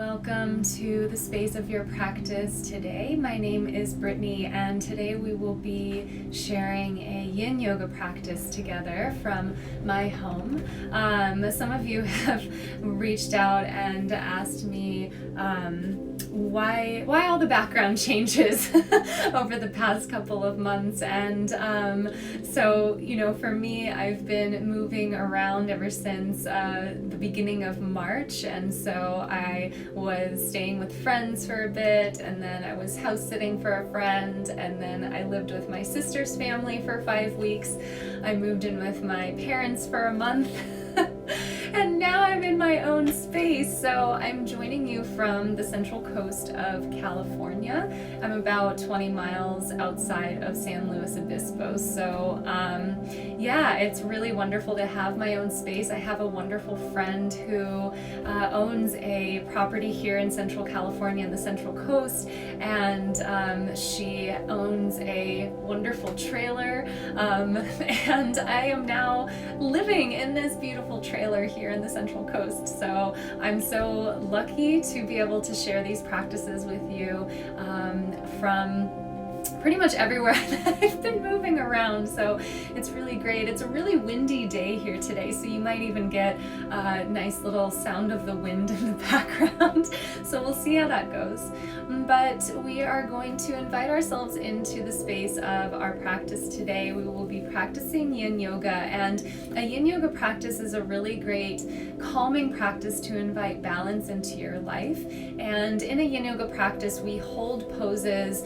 Welcome to the space of your practice today. My name is Brittany, and today we will be sharing a Yin Yoga practice together from my home. Some of you have reached out and asked me why all the background changes over the past couple of months, and so for me, I've been moving around ever since the beginning of March, and so I was staying with friends for a bit, and then I was house sitting for a friend, and then I lived with my sister's family for 5 weeks. I moved in with my parents for a month. And now I'm in my own space, so I'm joining you from the Central Coast of California. I'm about 20 miles outside of San Luis Obispo, so yeah, it's really wonderful to have my own space. I have a wonderful friend who owns a property here in Central California on the Central Coast, and she owns a wonderful trailer, and I am now living in this beautiful trailer here in the Central Coast. So I'm so lucky to be able to share these practices with you from pretty much everywhere that I've been moving around, so it's really great. It's a really windy day here today, so you might even get a nice little sound of the wind in the background, so we'll see how that goes. But we are going to invite ourselves into the space of our practice today. We will be practicing Yin Yoga, and a Yin Yoga practice is a really great calming practice to invite balance into your life. And in a Yin Yoga practice, we hold poses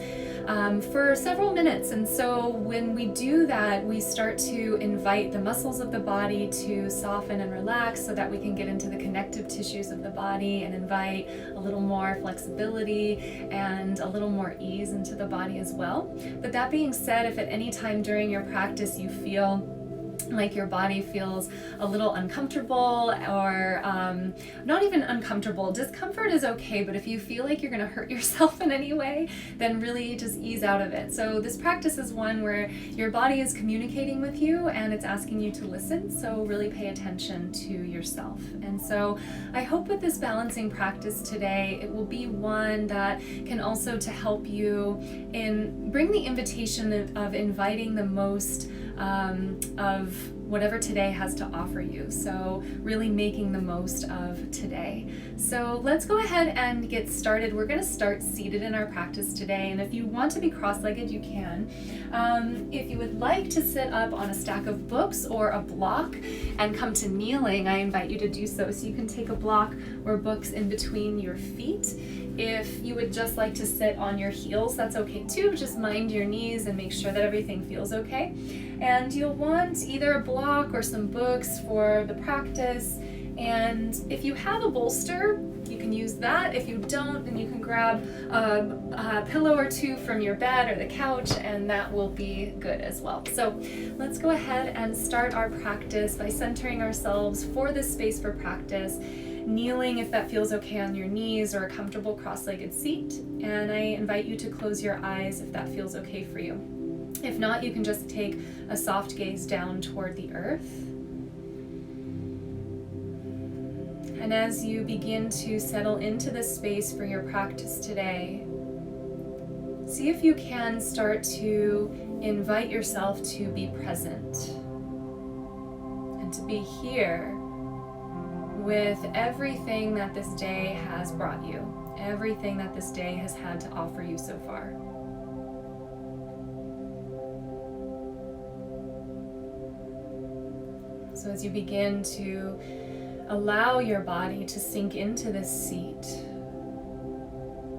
for several minutes, and so when we do that, we start to invite the muscles of the body to soften and relax so that we can get into the connective tissues of the body and invite a little more flexibility and a little more ease into the body as well. But that being said, if at any time during your practice you feel like your body feels a little uncomfortable, or not even uncomfortable, discomfort is okay, but if you feel like you're going to hurt yourself in any way, then really just ease out of it. So this practice is one where your body is communicating with you and it's asking you to listen, so really pay attention to yourself. And so I hope with this balancing practice today, it will be one that can also to help you bring the invitation of inviting the most of whatever today has to offer you. So really making the most of today. So let's go ahead and get started. We're going to start seated in our practice today. And if you want to be cross-legged, you can. If you would like to sit up on a stack of books or a block and come to kneeling, I invite you to do so. So you can take a block or books in between your feet. If you would just like to sit on your heels, that's okay too. Just mind your knees and make sure that everything feels okay. And you'll want either a block or some books for the practice. And if you have a bolster, you can use that. If you don't, then you can grab a pillow or two from your bed or the couch, and that will be good as well. So let's go ahead and start our practice by centering ourselves for this space for practice. Kneeling if that feels okay on your knees, or a comfortable cross-legged seat. And I invite you to close your eyes if that feels okay for you. If not, you can just take a soft gaze down toward the earth. And as you begin to settle into this space for your practice today, see if you can start to invite yourself to be present and to be here with everything that this day has brought you, everything that this day has had to offer you so far. So as you begin to allow your body to sink into this seat,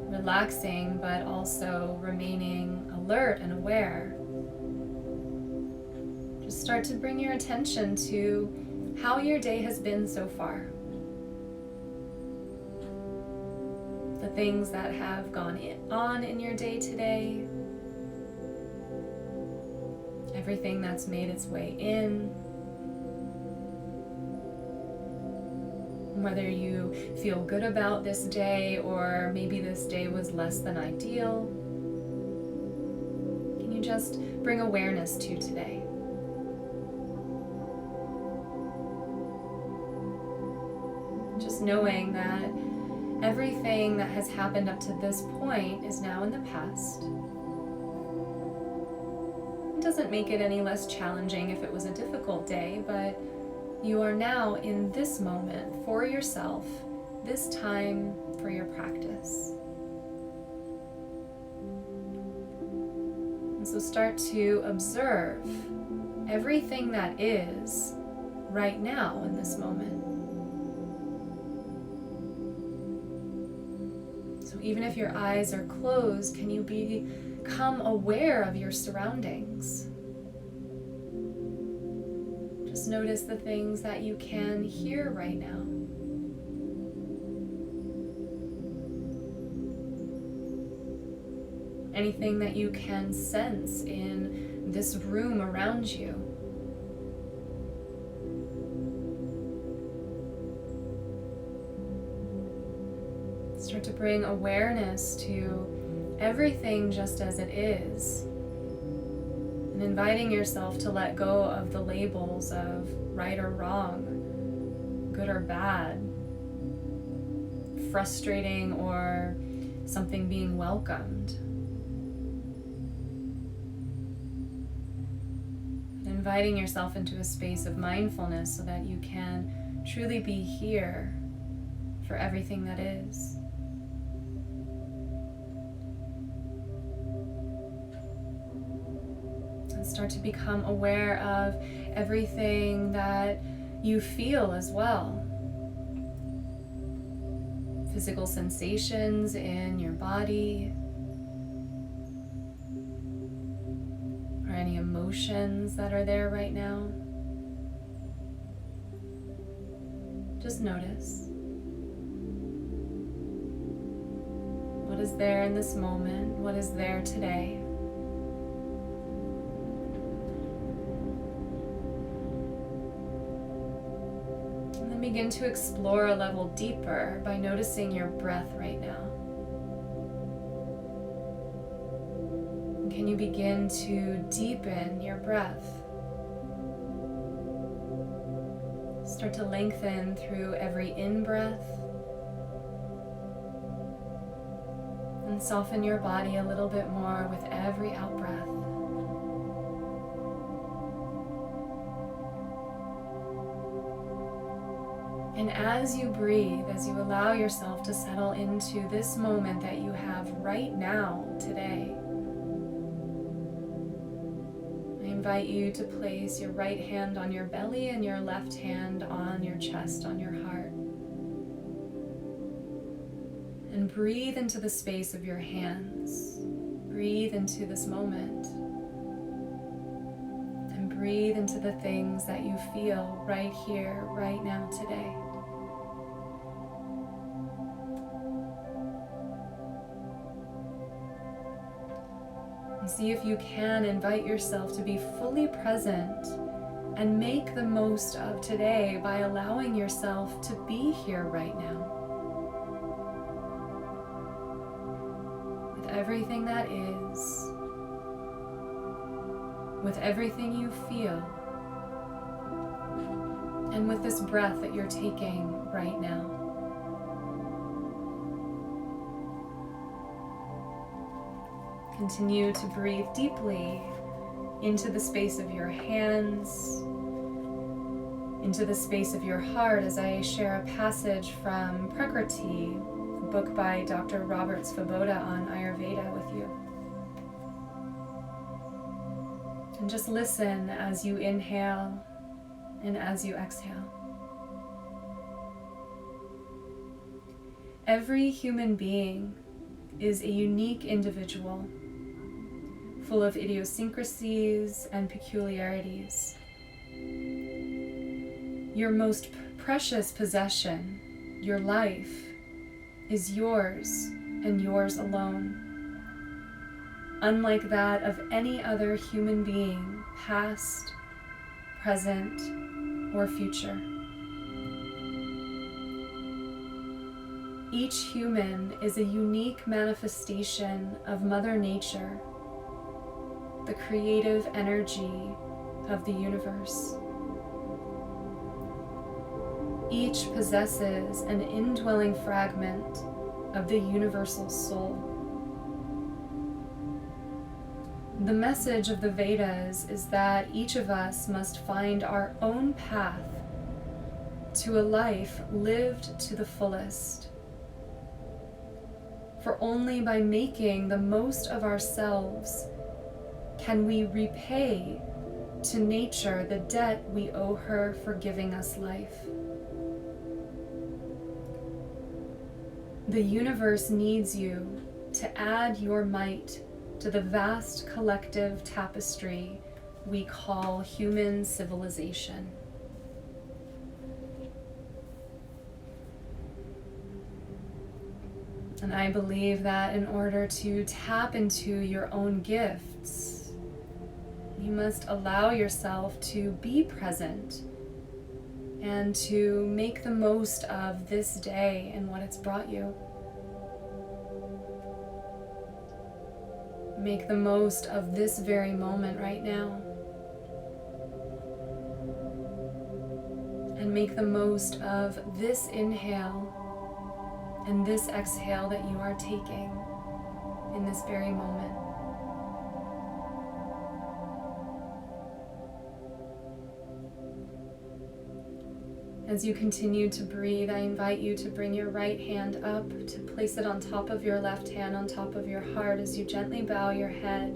relaxing but also remaining alert and aware, just start to bring your attention to how your day has been so far. The things that have gone on in your day today, everything that's made its way in, whether you feel good about this day or maybe this day was less than ideal. Can you just bring awareness to today? Just knowing that Everything that has happened up to this point is now in the past. It doesn't make it any less challenging if it was a difficult day, but you are now in this moment for yourself, this time for your practice. And so start to observe everything that is right now in this moment. So even if your eyes are closed, can you become aware of your surroundings? Just notice the things that you can hear right now. Anything that you can sense in this room around you. Start to bring awareness to everything just as it is, and inviting yourself to let go of the labels of right or wrong, good or bad, frustrating or something being welcomed. Inviting yourself into a space of mindfulness so that you can truly be here for everything that is. And start to become aware of everything that you feel as well. Physical sensations in your body, or any emotions that are there right now. Just notice. What is there in this moment? What is there today? And then begin to explore a level deeper by noticing your breath right now. And can you begin to deepen your breath? Start to lengthen through every in-breath. And soften your body a little bit more with every out-breath. And as you breathe, as you allow yourself to settle into this moment that you have right now, today, I invite you to place your right hand on your belly and your left hand on your chest, on your heart. And breathe into the space of your hands. Breathe into this moment. And breathe into the things that you feel right here, right now, today. And see if you can invite yourself to be fully present and make the most of today by allowing yourself to be here right now. Everything that is, with everything you feel, and with this breath that you're taking right now. Continue to breathe deeply into the space of your hands, into the space of your heart as I share a passage from Prakriti, book by Dr. Robert Svoboda on Ayurveda with you. And just listen as you inhale and as you exhale. Every human being is a unique individual, full of idiosyncrasies and peculiarities. Your most precious possession, your life, is yours and yours alone, unlike that of any other human being, past, present, or future. Each human is a unique manifestation of Mother Nature, the creative energy of the universe. Each possesses an indwelling fragment of the universal soul. The message of the Vedas is that each of us must find our own path to a life lived to the fullest. For only by making the most of ourselves can we repay to nature the debt we owe her for giving us life. The universe needs you to add your might to the vast collective tapestry we call human civilization. And I believe that in order to tap into your own gifts, you must allow yourself to be present and to make the most of this day and what it's brought you. Make the most of this very moment right now. And make the most of this inhale and this exhale that you are taking in this very moment. As you continue to breathe, I invite you to bring your right hand up, to place it on top of your left hand, on top of your heart, as you gently bow your head.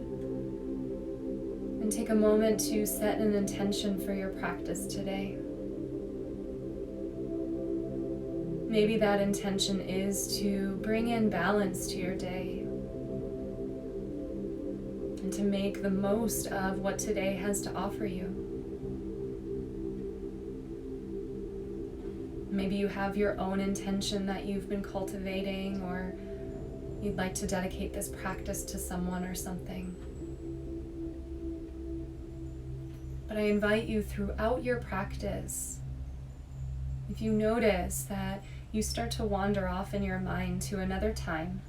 And take a moment to set an intention for your practice today. Maybe that intention is to bring in balance to your day and to make the most of what today has to offer you. Maybe you have your own intention that you've been cultivating, or you'd like to dedicate this practice to someone or something. But I invite you throughout your practice, if you notice that you start to wander off in your mind to another time,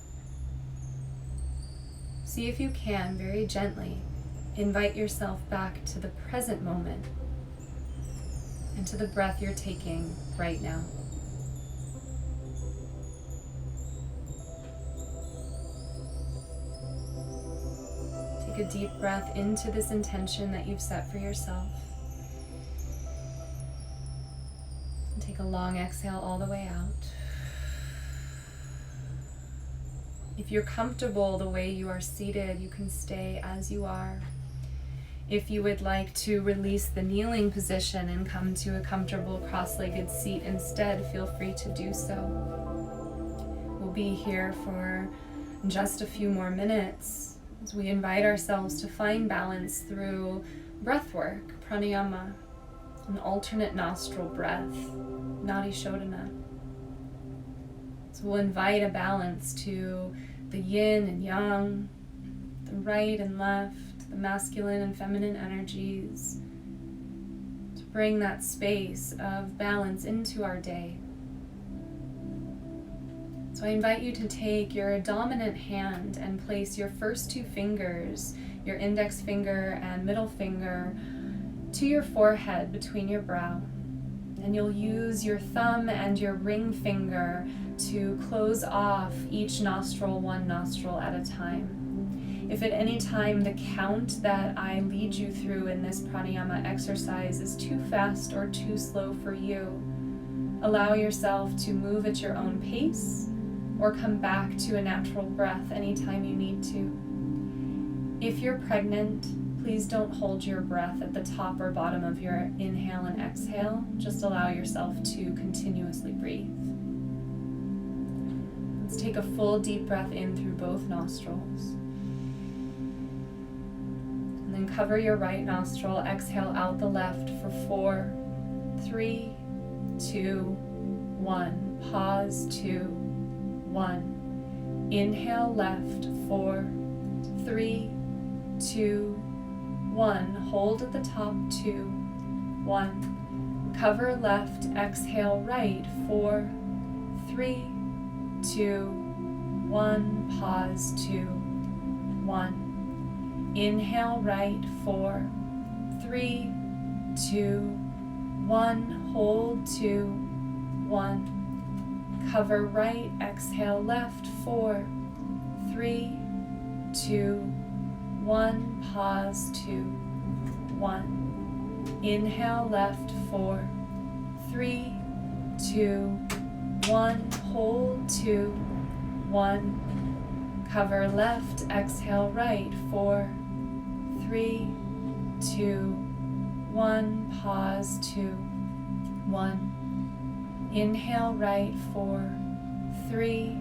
see if you can very gently invite yourself back to the present moment and to the breath you're taking right now. Take a deep breath into this intention that you've set for yourself. And take a long exhale all the way out. If you're comfortable the way you are seated, you can stay as you are. If you would like to release the kneeling position and come to a comfortable cross-legged seat instead, feel free to do so. We'll be here for just a few more minutes as we invite ourselves to find balance through breath work, pranayama, an alternate nostril breath, nadi shodhana. So we'll invite a balance to the yin and yang, the right and left, the masculine and feminine energies, to bring that space of balance into our day. So I invite you to take your dominant hand and place your first two fingers, your index finger and middle finger, to your forehead between your brow. And you'll use your thumb and your ring finger to close off each nostril, one nostril at a time. If at any time the count that I lead you through in this pranayama exercise is too fast or too slow for you, allow yourself to move at your own pace or come back to a natural breath anytime you need to. If you're pregnant, please don't hold your breath at the top or bottom of your inhale and exhale. Just allow yourself to continuously breathe. Let's take a full deep breath in through both nostrils. And then cover your right nostril, exhale out the left for 4, 3, 2, 1. Pause, 2, 1. Inhale left, 4, 3, 2, 1. Hold at the top, 2, 1. Cover left, exhale right, 4, 3, 2, 1. Pause, 2, 1. Inhale right, 4, 3, 2, 1. Hold, 2, 1. Cover right, exhale left, 4, 3, 2, 1. Pause, 2, 1. Inhale left, 4, 3, 2, 1. Hold, 2, 1. Cover left, exhale right, 4, 3, 2, 1. Pause, 2, 1. Inhale right, 4, 3,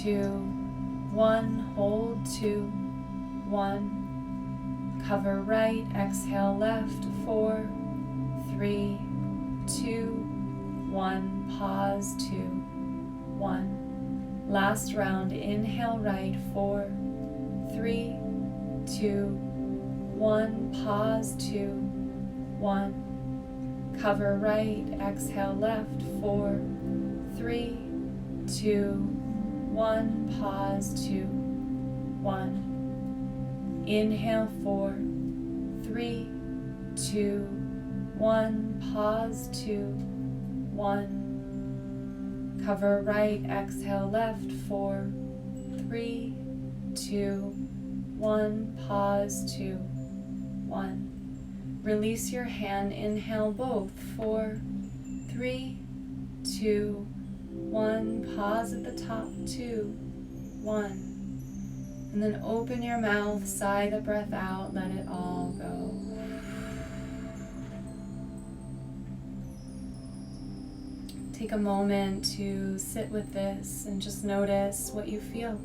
2, 1. Hold, 2, 1. Cover right, exhale left, 4, 3, 2, 1. Pause, 2, 1. Last round, inhale right, 4, 3, 2, 1. Pause, 2, 1. Cover right, exhale left, 4, 3, 2, 1. Pause, 2, 1. Inhale, 4, 3, 2, 1. Pause, 2, 1. Cover right, exhale left, 4, 3, 2, 1. Pause, 2, 1. Release your hand, inhale both, 4, 3, 2, 1. Pause at the top, 2, 1. And then open your mouth, sigh the breath out, let it all go. Take a moment to sit with this and just notice what you feel.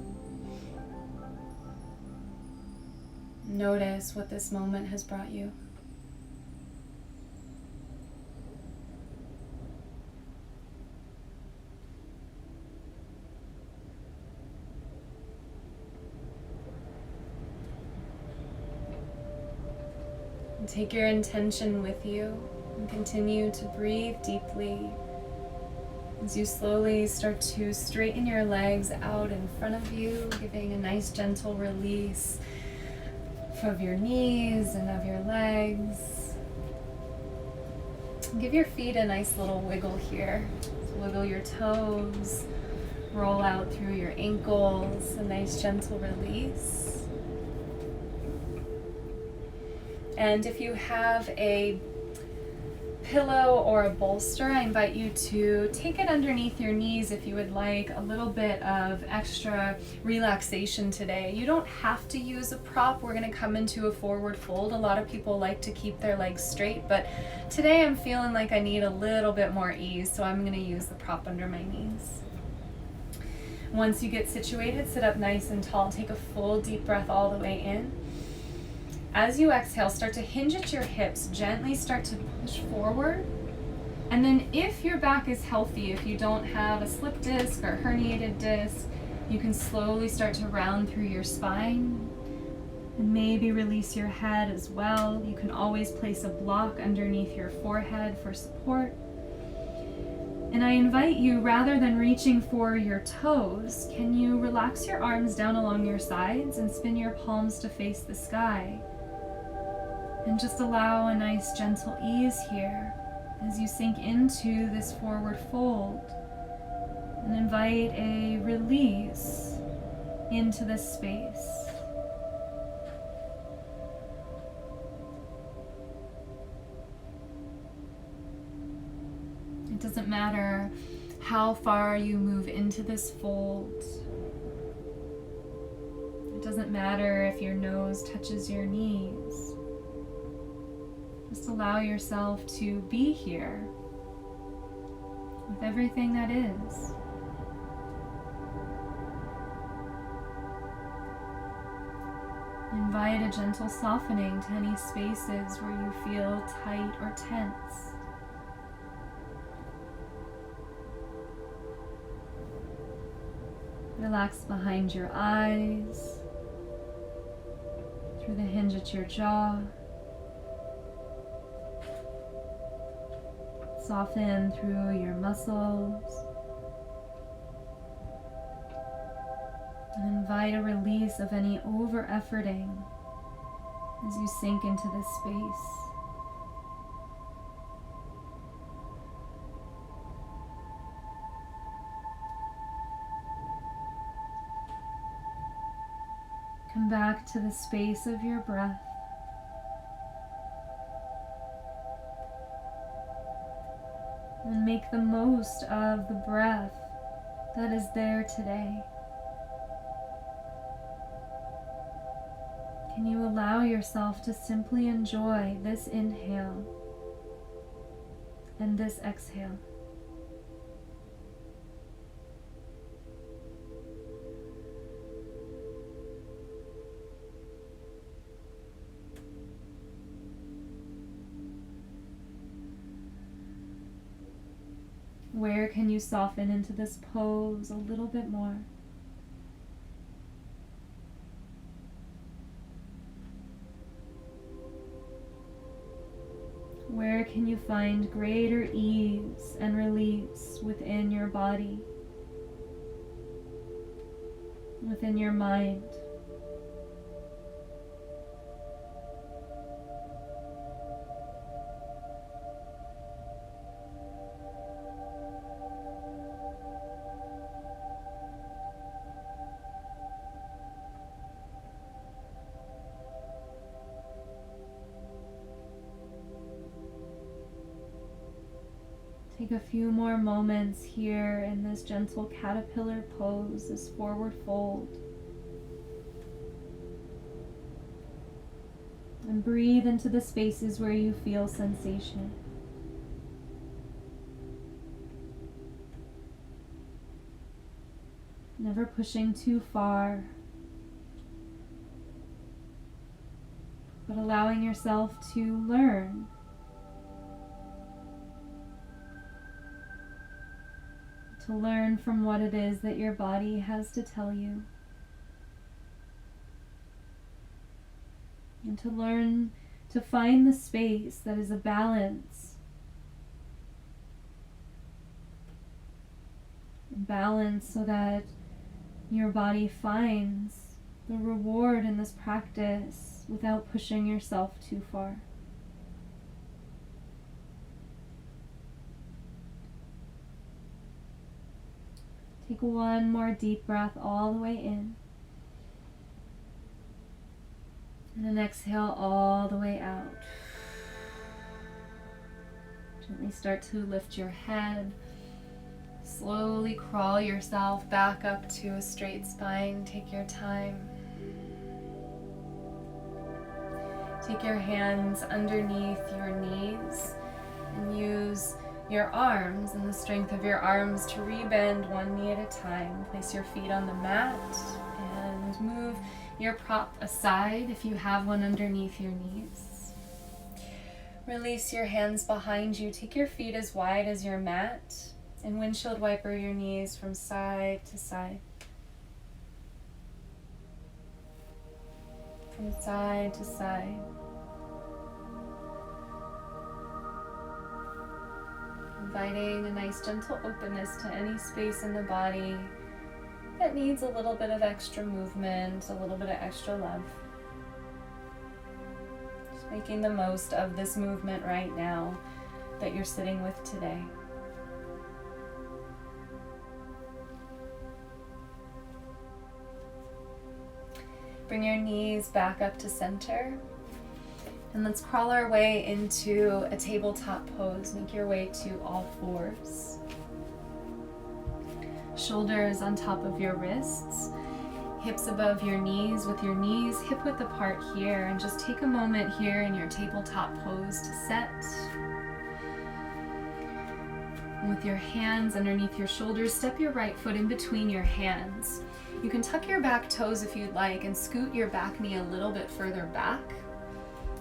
Notice what this moment has brought you. Take your intention with you and continue to breathe deeply as you slowly start to straighten your legs out in front of you, giving a nice gentle release of your knees and of your legs. Give your feet a nice little wiggle here. So wiggle your toes, roll out through your ankles, a nice gentle release. And if you have a pillow or a bolster, I invite you to take it underneath your knees if you would like a little bit of extra relaxation today. You don't have to use a prop. We're going to come into a forward fold. A lot of people like to keep their legs straight, but today I'm feeling like I need a little bit more ease, so I'm going to use the prop under my knees. Once you get situated, sit up nice and tall. Take a full deep breath all the way in. As you exhale, start to hinge at your hips, gently start to push forward. And then if your back is healthy, if you don't have a slip disc or herniated disc, you can slowly start to round through your spine and maybe release your head as well. You can always place a block underneath your forehead for support. And I invite you, rather than reaching for your toes, can you relax your arms down along your sides and spin your palms to face the sky? And just allow a nice gentle ease here as you sink into this forward fold, and invite a release into this space. It doesn't matter how far you move into this fold. It doesn't matter if your nose touches your knees. Just allow yourself to be here with everything that is. Invite a gentle softening to any spaces where you feel tight or tense. Relax behind your eyes, through the hinge at your jaw. Soften through your muscles. And invite a release of any over-efforting as you sink into this space. Come back to the space of your breath. And make the most of the breath that is there today. Can you allow yourself to simply enjoy this inhale and this exhale? Where can you soften into this pose a little bit more? Where can you find greater ease and release within your body, within your mind? Take a few more moments here in this gentle caterpillar pose, this forward fold. And breathe into the spaces where you feel sensation. Never pushing too far, but allowing yourself to learn. To learn from what it is that your body has to tell you. And to learn to find the space that is a balance. Balance so that your body finds the reward in this practice without pushing yourself too far. Take one more deep breath all the way in. And an exhale all the way out. Gently start to lift your head. Slowly crawl yourself back up to a straight spine. Take your time. Take your hands underneath your knees and use your arms and the strength of your arms to rebend one knee at a time. Place your feet on the mat and move your prop aside if you have one underneath your knees. Release your hands behind you. Take your feet as wide as your mat and windshield wiper your knees from side to side. From side to side. Inviting a nice gentle openness to any space in the body that needs a little bit of extra movement, a little bit of extra love. Just making the most of this movement right now that you're sitting with today. Bring your knees back up to center. And let's crawl our way into a tabletop pose. Make your way to all fours. Shoulders on top of your wrists. Hips above your knees with your knees hip-width apart here. And just take a moment here in your tabletop pose to set. And with your hands underneath your shoulders, step your right foot in between your hands. You can tuck your back toes if you'd like and scoot your back knee a little bit further back.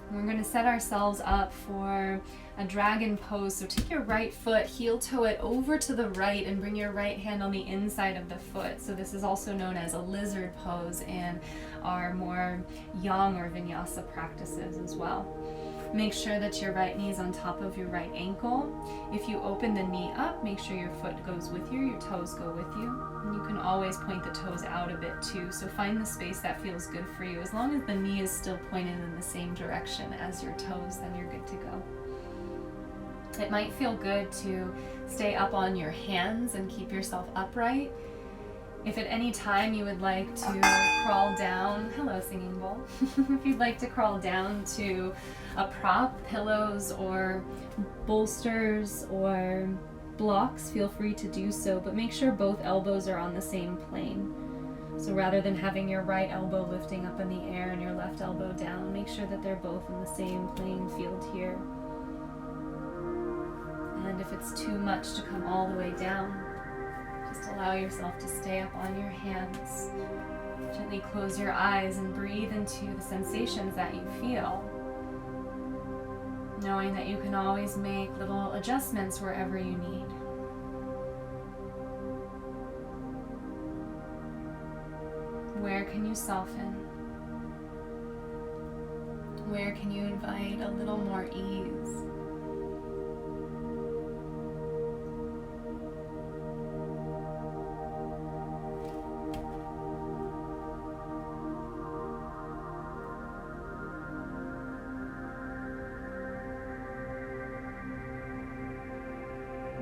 We're going to set ourselves up for a dragon pose. So take your right foot, heel toe it over to the right and bring your right hand on the inside of the foot. So this is also known as a lizard pose in our more yang or vinyasa practices as well. Make sure that your right knee is on top of your right ankle. If you open the knee up, make sure your foot goes with you, your toes go with you. And you can always point the toes out a bit too. So find the space that feels good for you. As long as the knee is still pointed in the same direction as your toes, then you're good to go. It might feel good to stay up on your hands and keep yourself upright. If at any time you would like to crawl down, hello singing bowl, if you'd like to crawl down to a prop, pillows or bolsters or blocks, feel free to do so, but make sure both elbows are on the same plane. So rather than having your right elbow lifting up in the air and your left elbow down, make sure that they're both in the same playing field here. And if it's too much to come all the way down, just allow yourself to stay up on your hands. Gently close your eyes and breathe into the sensations that you feel, knowing that you can always make little adjustments wherever you need. Where can you soften? Where can you invite a little more ease?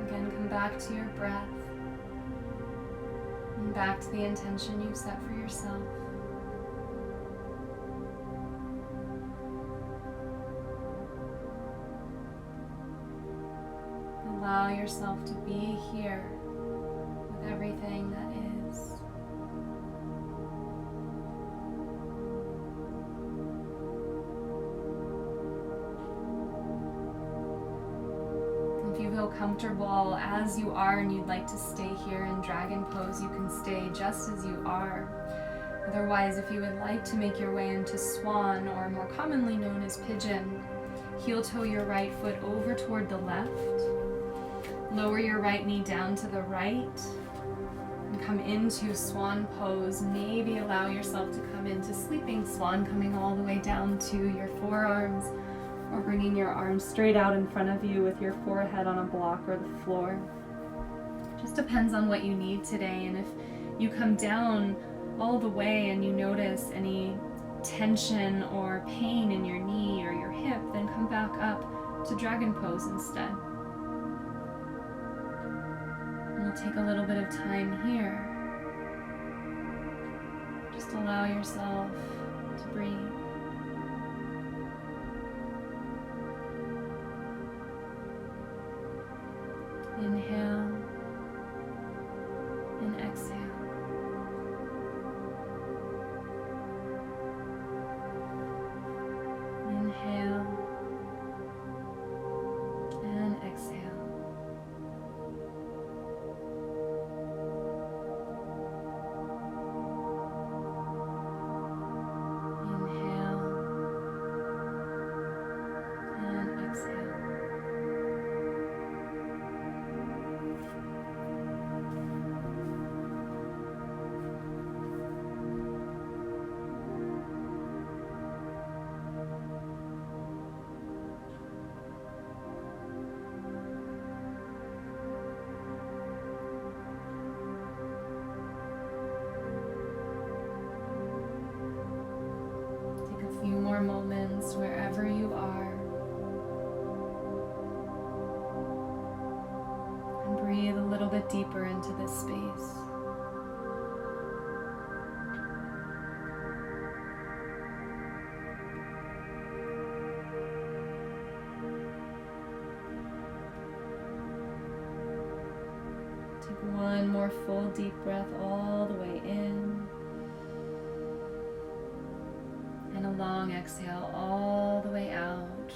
Again, come back to your breath and back to the intention you've set for yourself. Allow yourself to be here with everything that is. If you feel comfortable as you are and you'd like to stay here in dragon pose, you can stay just as you are. Otherwise, if you would like to make your way into swan, or more commonly known as pigeon, heel toe your right foot over toward the left. Lower your right knee down to the right and come into swan pose. Maybe allow yourself to come into sleeping swan, coming all the way down to your forearms, or bringing your arms straight out in front of you with your forehead on a block or the floor. Just depends on what you need today. And if you come down all the way and you notice any tension or pain in your knee or your hip, then come back up to dragon pose instead. We'll take a little bit of time here. Just allow yourself to breathe. Inhale and exhale. Inhale and exhale. Moments wherever you are, and breathe a little bit deeper into this space. Take one more full deep breath all the way in. And a long exhale all the way out.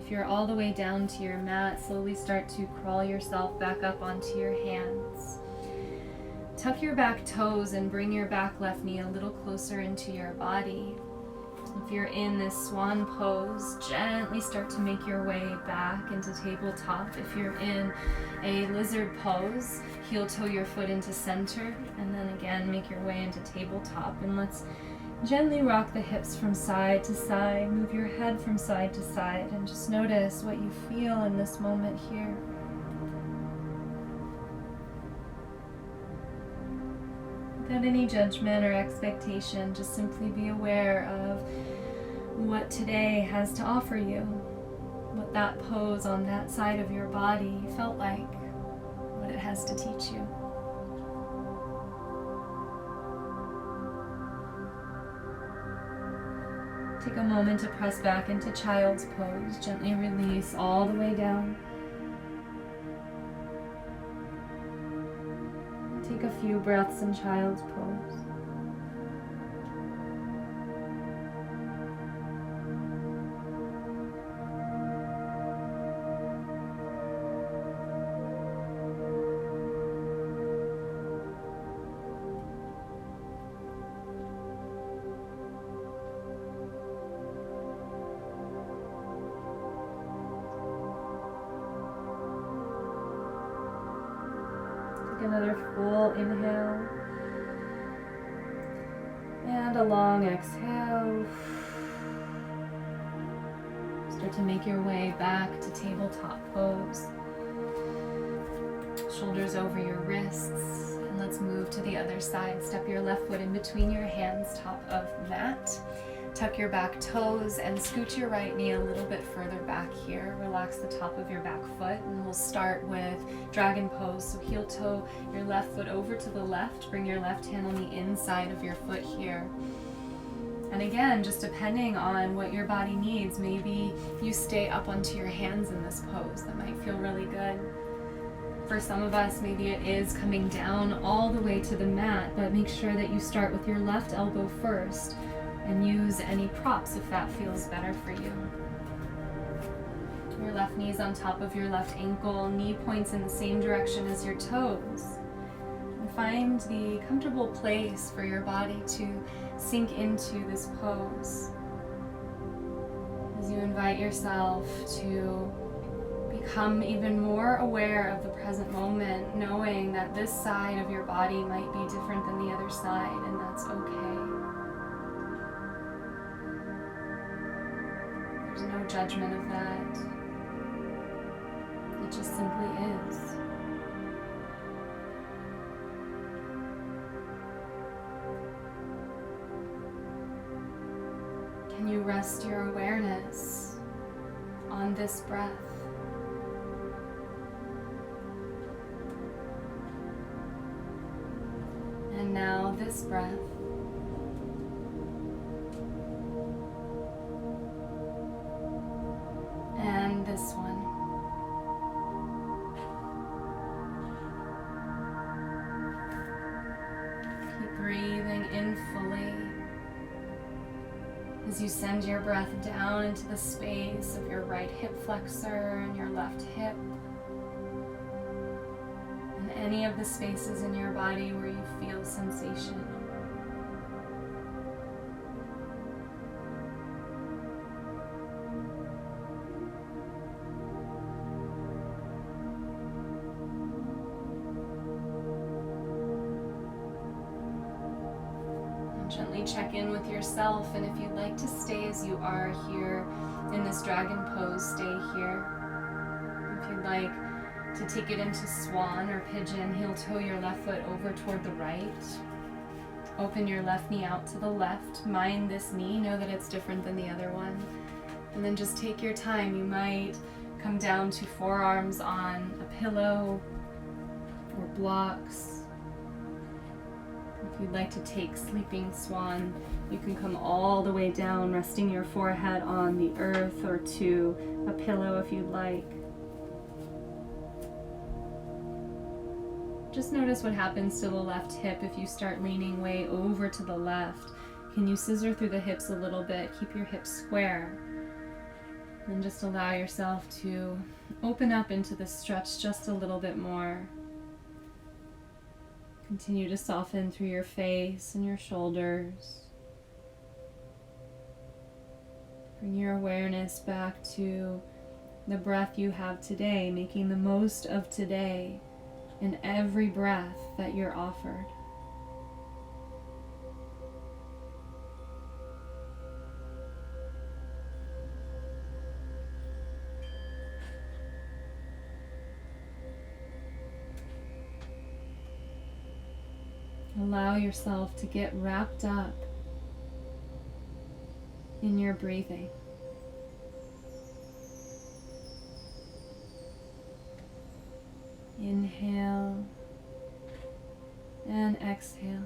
If you're all the way down to your mat, slowly start to crawl yourself back up onto your hands. Tuck your back toes and bring your back left knee a little closer into your body. If you're in this swan pose, gently start to make your way back into tabletop. If you're in a lizard pose, heel toe your foot into center, and then again make your way into tabletop. And let's gently rock the hips from side to side, move your head from side to side, and just notice what you feel in this moment here. Without any judgment or expectation, just simply be aware of what today has to offer you, what that pose on that side of your body felt like, what it has to teach you. Take a moment to press back into child's pose. Gently release all the way down. Take a few breaths in child's pose. Another full inhale and a long exhale. Start to make your way back to tabletop pose. Shoulders over your wrists, and let's move to the other side. Step your left foot in between your hands, top of mat. Tuck your back toes and scoot your right knee a little bit further back here. Relax the top of your back foot, and we'll start with dragon pose. So heel toe your left foot over to the left. Bring your left hand on the inside of your foot here. And again, just depending on what your body needs, maybe you stay up onto your hands in this pose. That might feel really good. For some of us, maybe it is coming down all the way to the mat, but make sure that you start with your left elbow first. And use any props if that feels better for you. Your left knee is on top of your left ankle, knee points in the same direction as your toes. And find the comfortable place for your body to sink into this pose. As you invite yourself to become even more aware of the present moment, knowing that this side of your body might be different than the other side, and that's okay. There's no judgment of that. It just simply is. Can you rest your awareness on this breath? And now this breath. And this one. Keep breathing in fully as you send your breath down into the space of your right hip flexor and your left hip, and any of the spaces in your body where you feel sensation. Gently check in with yourself, and if you'd like to stay as you are here in this dragon pose, stay here. If you'd like to take it into swan or pigeon, heel toe your left foot over toward the right. Open your left knee out to the left. Mind this knee, know that it's different than the other one. And then just take your time. You might come down to forearms on a pillow or blocks. If you'd like to take sleeping swan, you can come all the way down, resting your forehead on the earth or to a pillow if you'd like. Just notice what happens to the left hip if you start leaning way over to the left. Can you scissor through the hips a little bit? Keep your hips square. And just allow yourself to open up into the stretch just a little bit more. Continue to soften through your face and your shoulders. Bring your awareness back to the breath you have today, making the most of today and every breath that you're offered. Allow yourself to get wrapped up in your breathing. Inhale and exhale.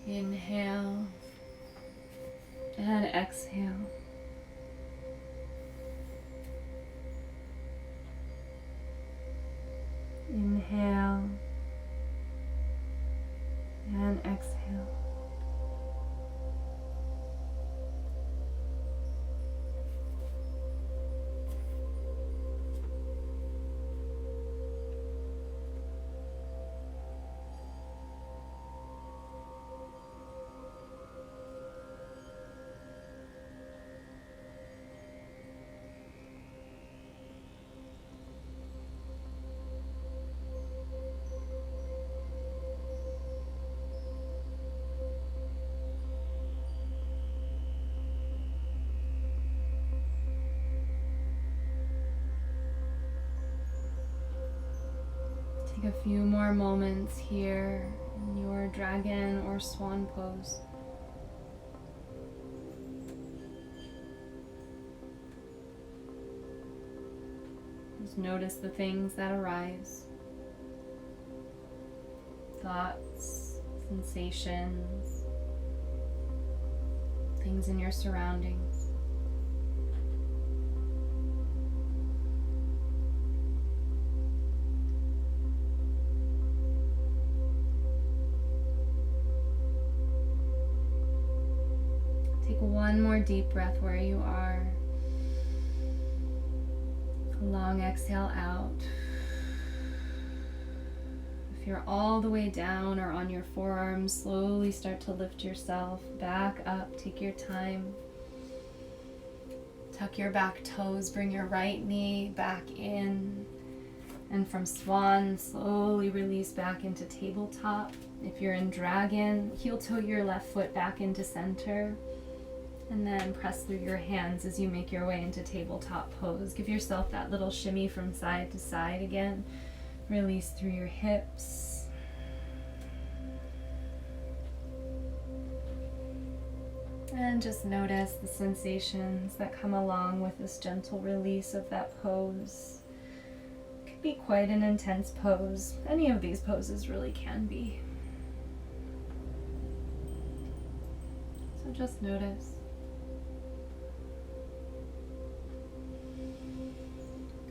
Inhale and exhale. Inhale and exhale. Take a few more moments here in your dragon or swan pose. Just notice the things that arise. Thoughts, sensations, things in your surroundings. Take one more deep breath where you are. A long exhale out. If you're all the way down or on your forearms, slowly start to lift yourself back up. Take your time. Tuck your back toes, bring your right knee back in. And from swan, slowly release back into tabletop. If you're in dragon, heel toe your left foot back into center. And then press through your hands as you make your way into tabletop pose. Give yourself that little shimmy from side to side again. Release through your hips. And just notice the sensations that come along with this gentle release of that pose. It can be quite an intense pose. Any of these poses really can be. So just notice.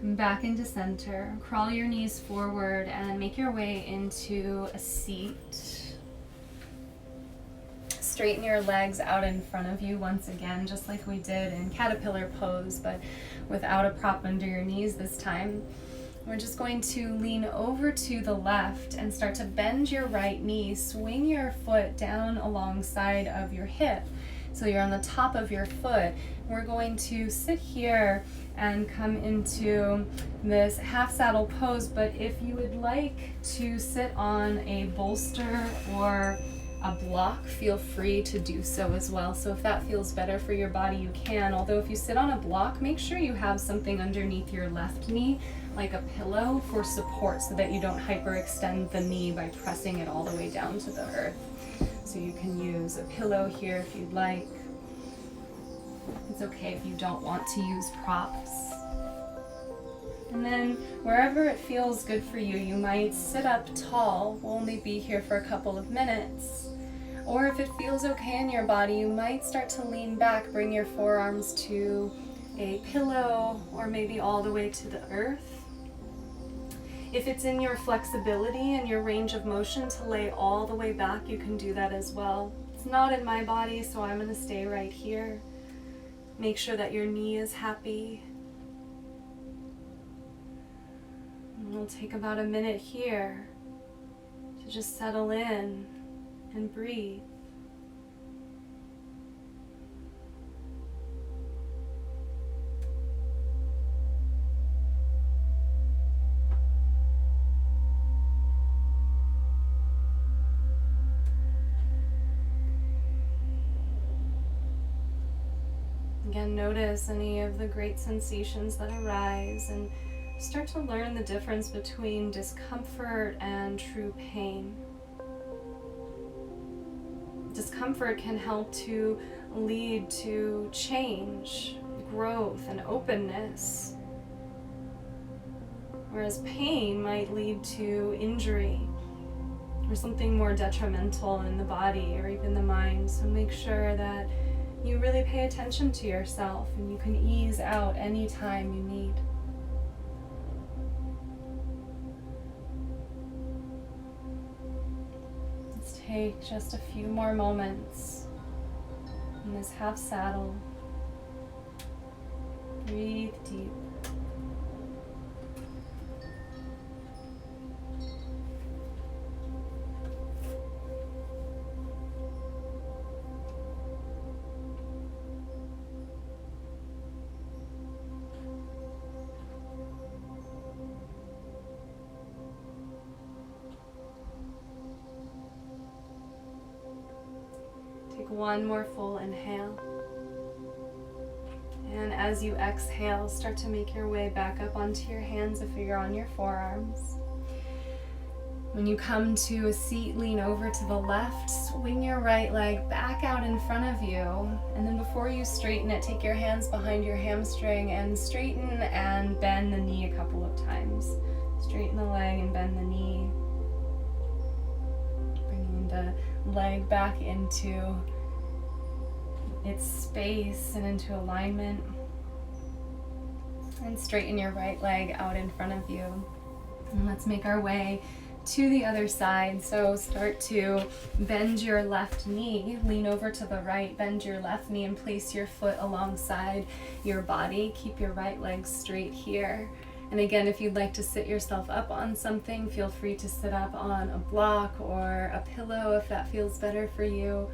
Come back into center. Crawl your knees forward and make your way into a seat. Straighten your legs out in front of you once again, just like we did in caterpillar pose, but without a prop under your knees this time. We're just going to lean over to the left and start to bend your right knee. Swing your foot down alongside of your hip. So you're on the top of your foot. We're going to sit here and come into this half saddle pose, but if you would like to sit on a bolster or a block, feel free to do so as well. So if that feels better for your body, you can. Although if you sit on a block, make sure you have something underneath your left knee, like a pillow for support, so that you don't hyperextend the knee by pressing it all the way down to the earth. So you can use a pillow here if you'd like. It's okay if you don't want to use props. And then wherever it feels good for you, you might sit up tall. We'll only be here for a couple of minutes. Or if it feels okay in your body, you might start to lean back, bring your forearms to a pillow or maybe all the way to the earth. If it's in your flexibility and your range of motion to lay all the way back, you can do that as well. It's not in my body, so I'm going to stay right here. Make sure that your knee is happy. And we'll take about a minute here to just settle in and breathe. Again, notice any of the great sensations that arise and start to learn the difference between discomfort and true pain. Discomfort can help to lead to change, growth, and openness. whereas pain might lead to injury or something more detrimental in the body or even the mind. So make sure that you really pay attention to yourself and you can ease out anytime you need. Let's take just a few more moments in this half saddle. Breathe deep. Take one more full inhale. And as you exhale, start to make your way back up onto your hands if you're on your forearms. When you come to a seat, lean over to the left, swing your right leg back out in front of you, and then before you straighten it, take your hands behind your hamstring and straighten and bend the knee a couple of times. Straighten the leg and bend the knee. Bringing the leg back into its space and into alignment. And straighten your right leg out in front of you. And let's make our way to the other side. So start to bend your left knee, lean over to the right, bend your left knee and place your foot alongside your body. Keep your right leg straight here. And again, if you'd like to sit yourself up on something, feel free to sit up on a block or a pillow if that feels better for you.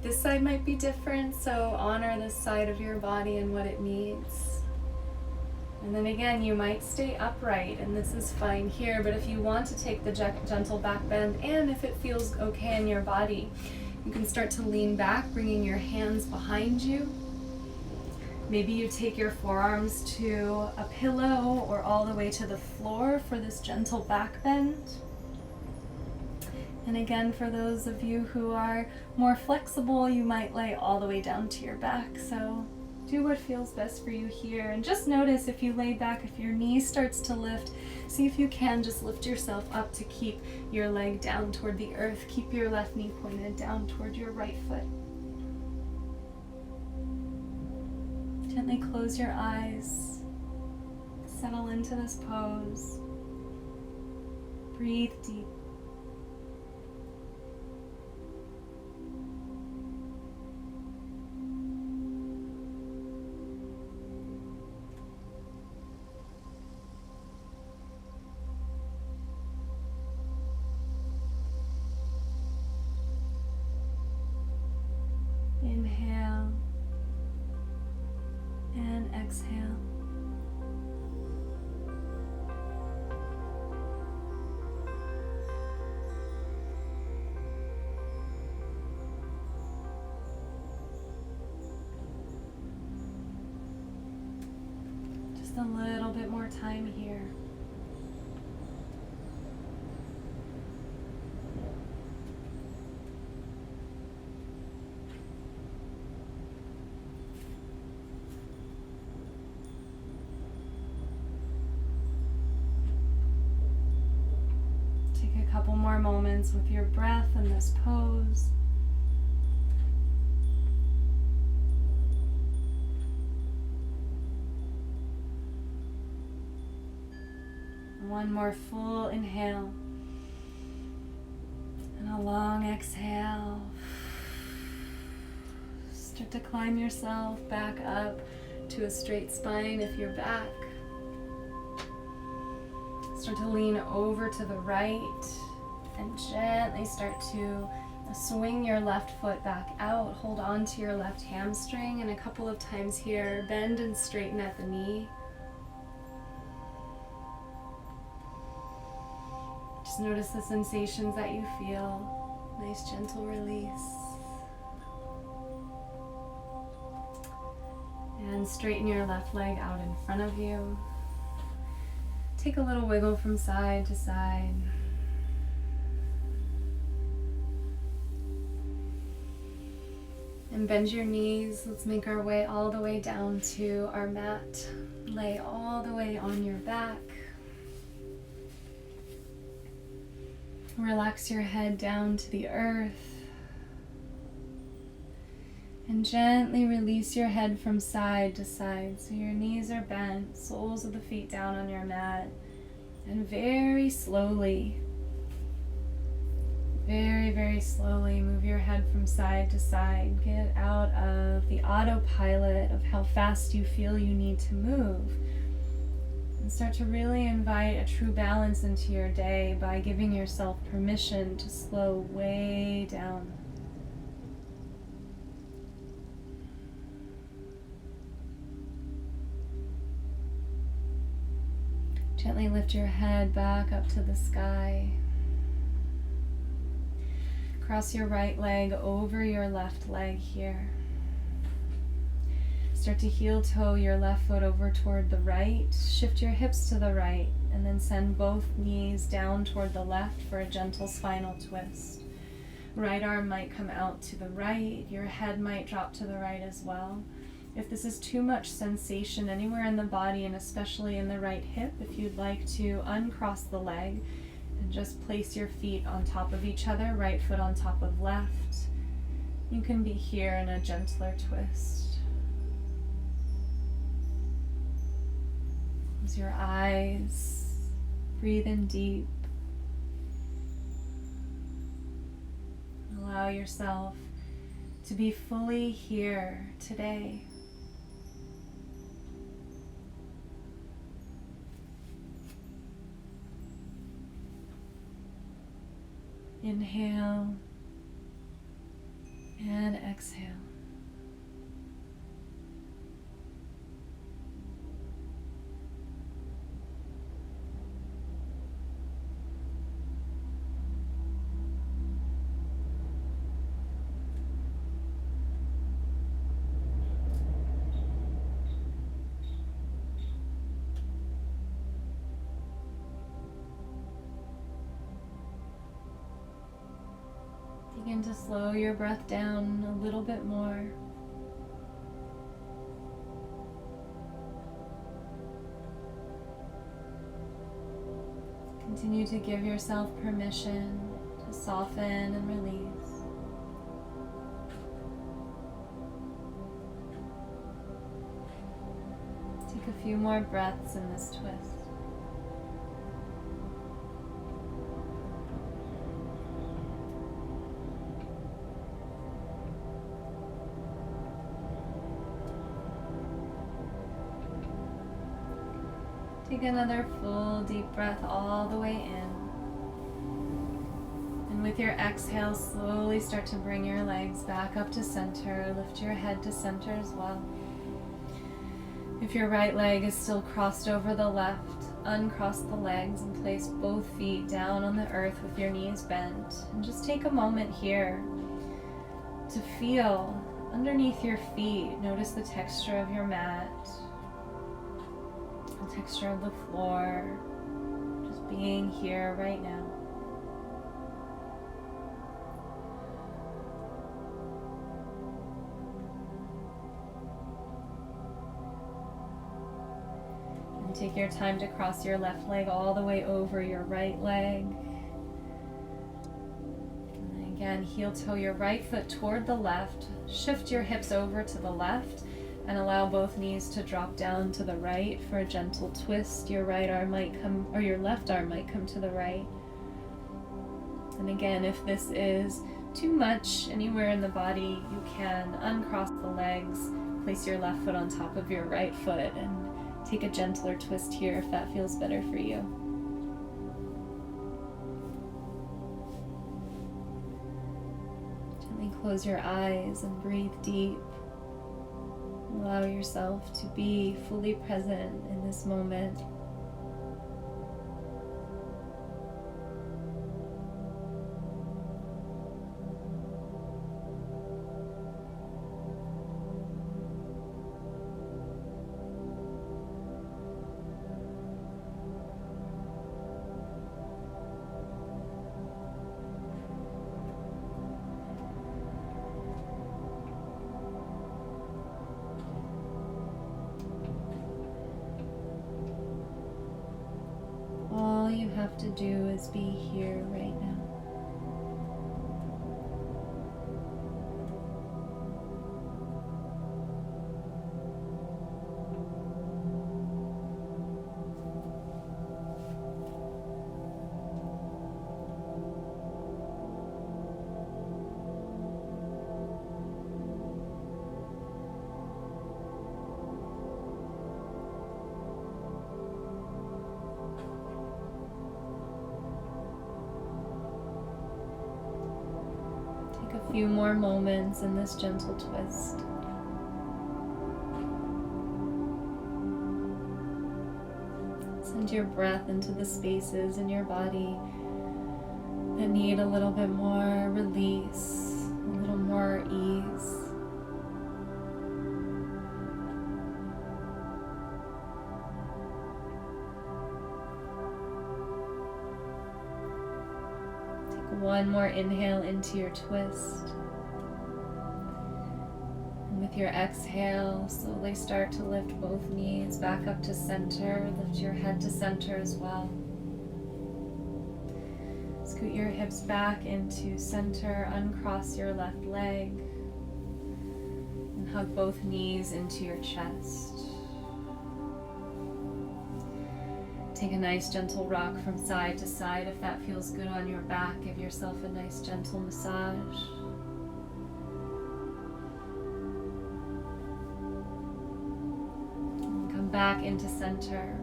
This side might be different, so honor this side of your body and what it needs. And then again, you might stay upright, and this is fine here, but if you want to take the gentle back bend, and if it feels okay in your body, you can start to lean back, bringing your hands behind you. Maybe you take your forearms to a pillow or all the way to the floor for this gentle back bend. And again, for those of you who are more flexible, you might lay all the way down to your back. So do what feels best for you here. And just notice if you lay back, if your knee starts to lift, see if you can just lift yourself up to keep your leg down toward the earth. Keep your left knee pointed down toward your right foot. Gently close your eyes. Settle into this pose. Breathe deep. Inhale and exhale. Just a little bit more time here. Couple more moments with your breath in this pose. One more full inhale and a long exhale. Start to climb yourself back up to a straight spine if you're back. Start to lean over to the right and gently start to swing your left foot back out. Hold on to your left hamstring, and a couple of times here, bend and straighten at the knee. Just notice the sensations that you feel. Nice gentle release. And straighten your left leg out in front of you. Take a little wiggle from side to side. And bend your knees. Let's make our way all the way down to our mat. Lay all the way on your back. Relax your head down to the earth. And gently release your head from side to side. So your knees are bent, soles of the feet down on your mat. And very slowly, very slowly move your head from side to side. Get out of the autopilot of how fast you feel you need to move. And start to really invite a true balance into your day by giving yourself permission to slow way down. Gently lift your head back up to the sky. Cross your right leg over your left leg here. Start to heel toe your left foot over toward the right. Shift your hips to the right, and then send both knees down toward the left for a gentle spinal twist. Right arm might come out to the right. Your head might drop to the right as well. If this is too much sensation anywhere in the body, and especially in the right hip, if you'd like to uncross the leg and just place your feet on top of each other, right foot on top of left, you can be here in a gentler twist. Close your eyes, breathe in deep. Allow yourself to be fully here today. Inhale and exhale. Begin to slow your breath down a little bit more. Continue to give yourself permission to soften and release. Take a few more breaths in this twist. Take another full deep breath all the way in. And with your exhale, slowly start to bring your legs back up to center. Lift your head to center as well. If your right leg is still crossed over the left, uncross the legs and place both feet down on the earth with your knees bent. And just take a moment here to feel underneath your feet. Notice the texture of your mat. The texture of the floor, just being here right now. And take your time to cross your left leg all the way over your right leg. And again, heel toe your right foot toward the left. Shift your hips over to the left. And allow both knees to drop down to the right for a gentle twist. Your right arm might come, or your left arm might come to the right. And again, if this is too much anywhere in the body, you can uncross the legs, place your left foot on top of your right foot, and take a gentler twist here if that feels better for you. Gently close your eyes and breathe deep. Allow yourself to be fully present in this moment. All you have to do is be here right now. few more moments in this gentle twist. Send your breath into the spaces in your body that need a little bit more release, a little more ease. Take one more inhale into your twist. And with your exhale, slowly start to lift both knees back up to center. Lift your head to center as well. Scoot your hips back into center, uncross your left leg, and hug both knees into your chest. Take a nice gentle rock from side to side. If that feels good on your back, give yourself a nice gentle massage. And come back into center.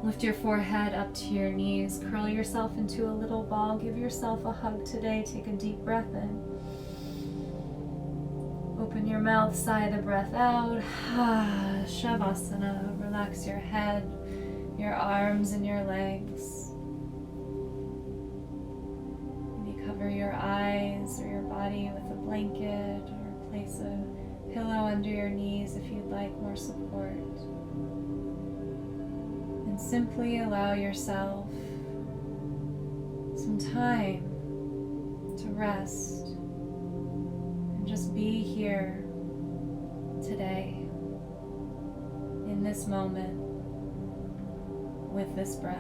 Lift your forehead up to your knees. Curl yourself into a little ball. Give yourself a hug today. Take a deep breath in. Open your mouth, sigh the breath out. Shavasana. Relax your head, your arms, and your legs. Maybe cover your eyes or your body with a blanket, or place a pillow under your knees if you'd like more support. Simply allow yourself some time to rest and just be here today, in this moment, with this breath.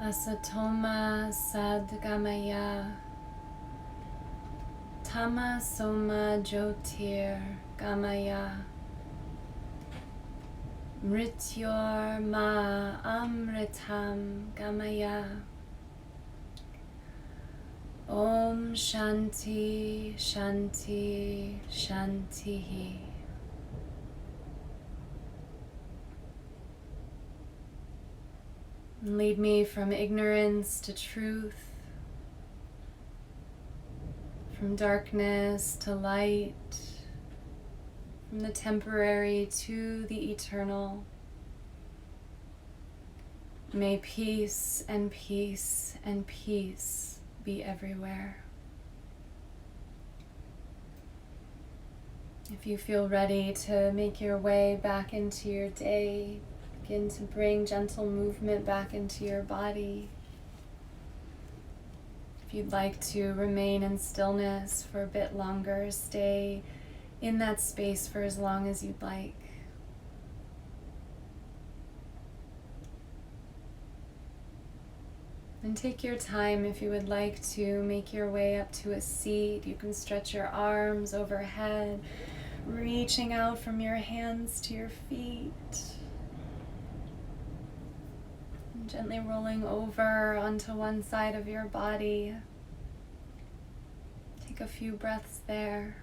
Asatoma sadgamaya, tamasoma jyotir gamaya, mrityor ma amritam gamaya. Om Shanti Shanti Shanti. And lead me from ignorance to truth, from darkness to light, from the temporary to the eternal. May peace and peace and peace be everywhere. If you feel ready to make your way back into your day, begin to bring gentle movement back into your body. If you'd like to remain in stillness for a bit longer, stay in that space for as long as you'd like. And take your time. If you would like to make your way up to a seat, you can stretch your arms overhead, reaching out from your hands to your feet. And gently rolling over onto one side of your body. Take a few breaths there.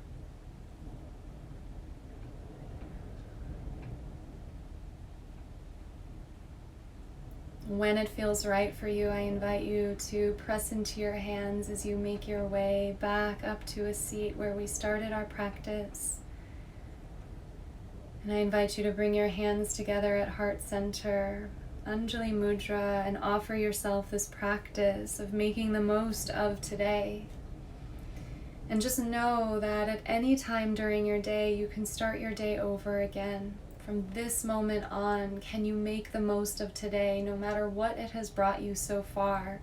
When it feels right for you, I invite you to press into your hands as you make your way back up to a seat where we started our practice. And I invite you to bring your hands together at heart center, Anjali Mudra, and offer yourself this practice of making the most of today. And just know that at any time during your day, you can start your day over again. From this moment on, can you make the most of today, no matter what it has brought you so far?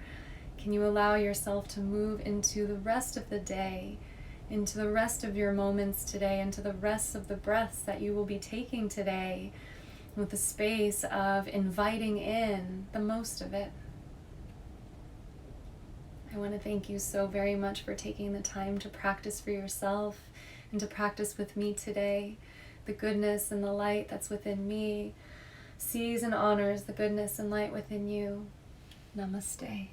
Can you allow yourself to move into the rest of the day, into the rest of your moments today, into the rest of the breaths that you will be taking today, with the space of inviting in the most of it? I want to thank you so very much for taking the time to practice for yourself and to practice with me today. The goodness and the light that's within me sees and honors the goodness and light within you. Namaste.